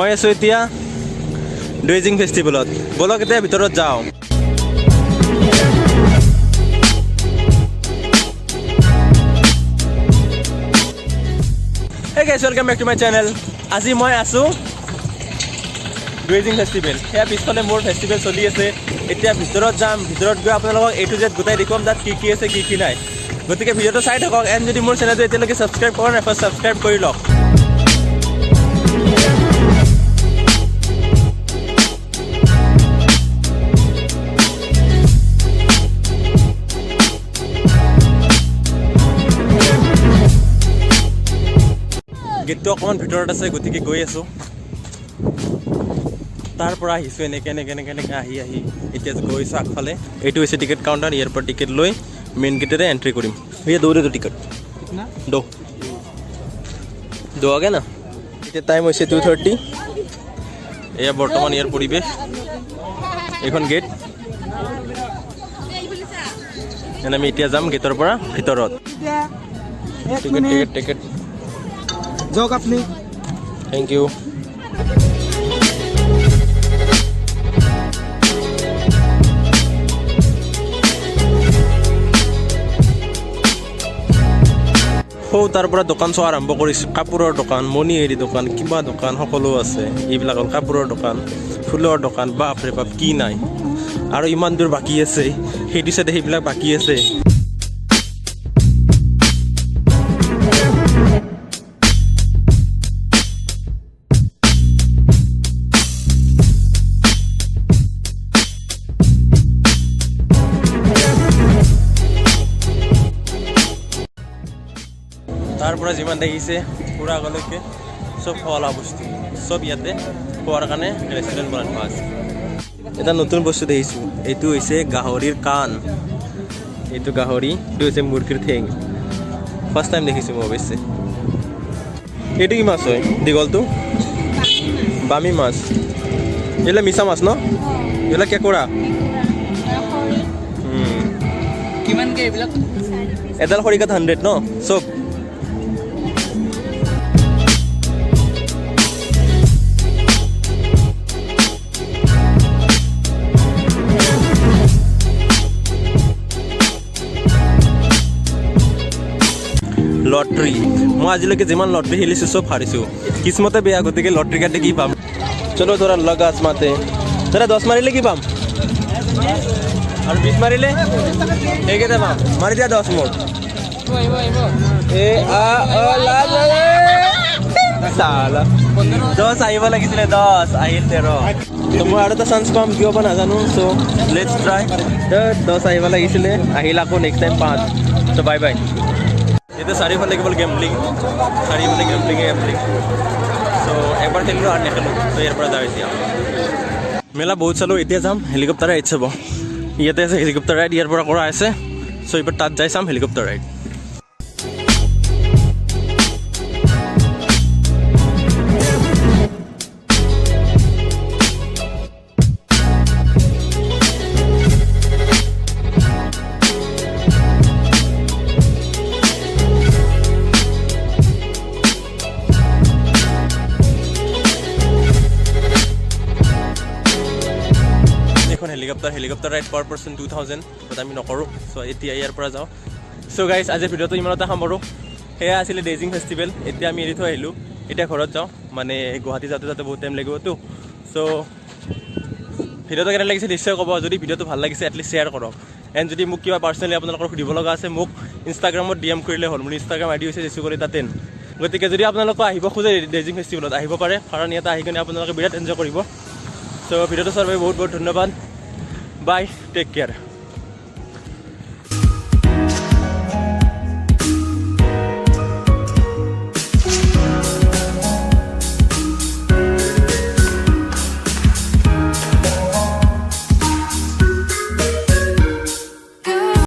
মই আছোঁ এতিয়া ডুইজিং ফেষ্টিভেলত। বলক এতিয়া ভিতৰত যাওঁ। Hey guys, welcome back to my channel. আজি মই আছোঁ ডুইজিং ফেষ্টিভেল। সেয়া পিছফালে মোৰ ফেষ্টিভেল চলি আছে। এতিয়া ভিতৰত যাম, ভিতৰত গৈ আপোনালোকক A to Z গোটাই দেখুৱাম তাত কি কি আছে কি কি নাই। গতিকে ভিডিঅ'টো চাই থাকক। এণ্ড যদি মোৰ চেনেলটো এতিয়ালৈকে ছাবস্ক্ৰাইব কৰা নাই, ফাৰ্ষ্ট ছাবস্ক্ৰাইব কৰি লওক। গেটটো অকণমান ভিতৰত আছে, গতিকে গৈ আছোঁ। তাৰ পৰা আহিছোঁ এনেকৈ আহি এতিয়া গৈছোঁ আগফালে। এইটো হৈছে টিকেট কাউণ্টাৰ। ইয়াৰ পৰা টিকেট লৈ মেইন গেটেৰে এণ্ট্ৰি কৰিম। भैया दो दे दो टिकट दो आ गया ना। এতিয়া টাইম হৈছে 2:30। এয়া বৰ্তমান ইয়াৰ পৰিৱেশ। এইখন গেট। আমি এতিয়া যাম গেটৰ পৰা ভিতৰত। টিকেট যাওক আপুনি। Thank you. তাৰ পৰা দোকান চোৱা আৰম্ভ কৰিছোঁ। কাপোৰৰ দোকান, মণিহাৰী দোকান, কিবা দোকান সকলো আছে। এইবিলাক হ'ল কাপোৰৰ দোকান, ফুলৰ দোকান। বাপৰে বাপ কি নাই। আৰু ইমান দূৰ বাকী আছে, সেইটো চাইডে সেইবিলাক বাকী আছে। তাৰ পৰা যিমান দেখিছে পুৰা আগলৈকে চব খোৱা বস্তু চব ইয়াতে খোৱাৰ কাৰণে ৰেষ্টুৰেণ্ট বনাই থোৱা আছে। এটা নতুন বস্তু দেখিছোঁ, এইটো হৈছে গাহৰিৰ কাণ। এইটো গাহৰি, এইটো হৈছে মুৰ্গীৰ ঠেং। ফাৰ্ষ্ট টাইম দেখিছোঁ মই অৱশ্যে। এইটো কি মাছ হয়? দীঘলটো বামি মাছ। এইবিলাক মিছা মাছ ন? এইবিলাক কেঁকোৰা। কিমানকৈ এইবিলাক? এডাল খৰিকাত 100 ন চব। লটাৰী। মই আজিলৈকে যিমান লটাৰী খেলিছোঁ চব হাৰিছোঁ। কিসমতে বেয়া, গতিকে লটাৰী কাটে কি পাম। চলো ধৰা লগা আজমাতে। দাদা 10 মাৰিলে কি পাম? আৰু 20 মাৰিলে এইকেইটা পাম। মাৰি দিয়া 10 মোৰ। 10 আহিব লাগিছিলে, 10 আহিল 13। মই আৰু এটা চান্স পাম কিয় বা নাজানো। চ' লেটছ ট্ৰাই। 10 আহিব লাগিছিলে, আহিল আকৌ নেক্সট টাইম 5। চ' বাই বাই। এতিয়া চাৰিওফালে কেৱল গেম্বলিং, চাৰিওফালে গেম্বলিং। চ' একবাৰ খেলিলোঁ আৰু নেখেলোঁ। চ' ইয়াৰ পৰা যাওঁ এতিয়া। মেলা বহুত চালোঁ, এতিয়া যাম হেলিকপ্টাৰ ৰাইড চাব। ইয়াতে আছে হেলিকপ্টাৰ ৰাইড, ইয়াৰ পৰা কৰা আছে। চ' এইবাৰ তাত যাই চাম হেলিকপ্টাৰ ৰাইড। হেলিকপ্টাৰ ৰাইড পাৰ পাৰ্চন 2000, বাট আমি নকৰোঁ। চ' এতিয়া ইয়াৰ পৰা যাওঁ। চ' গাইজ আজিৰ ভিডিঅ'টো ইমানতে সামৰোঁ। সেয়া আছিলে ডুইজিং ফেষ্টিভেল। এতিয়া আমি এৰি থৈ আহিলোঁ, এতিয়া ঘৰত যাওঁ। মানে গুৱাহাটী যাওঁতে বহুত টাইম লাগিবতো। চ' ভিডিঅ'টো কেনে লাগিছে নিশ্চয় ক'ব। যদি ভিডিঅ'টো ভাল লাগিছে এটলিষ্ট শ্বেয়াৰ কৰক। এণ্ড যদি মোক কিবা পাৰ্চনেলি আপোনালোকৰ সুধিব লগা আছে মোক ইনষ্টাগ্ৰামত DM কৰিলে হ'ল। মোৰ ইনষ্টাগ্ৰাম ID হৈছে Jishu Kalita 10। গতিকে যদি আপোনালোকে আহিব খোজে ডুইজিং ফেষ্টিভেলত আহিব পাৰে, কাৰণ ইয়াতে আহি কিনে আপোনালোকে বিৰাট এনজয় কৰিব। চ' ভিডিঅ'টো চোৱাৰ বাবে বহুত ধন্যবাদ। Bye, take care.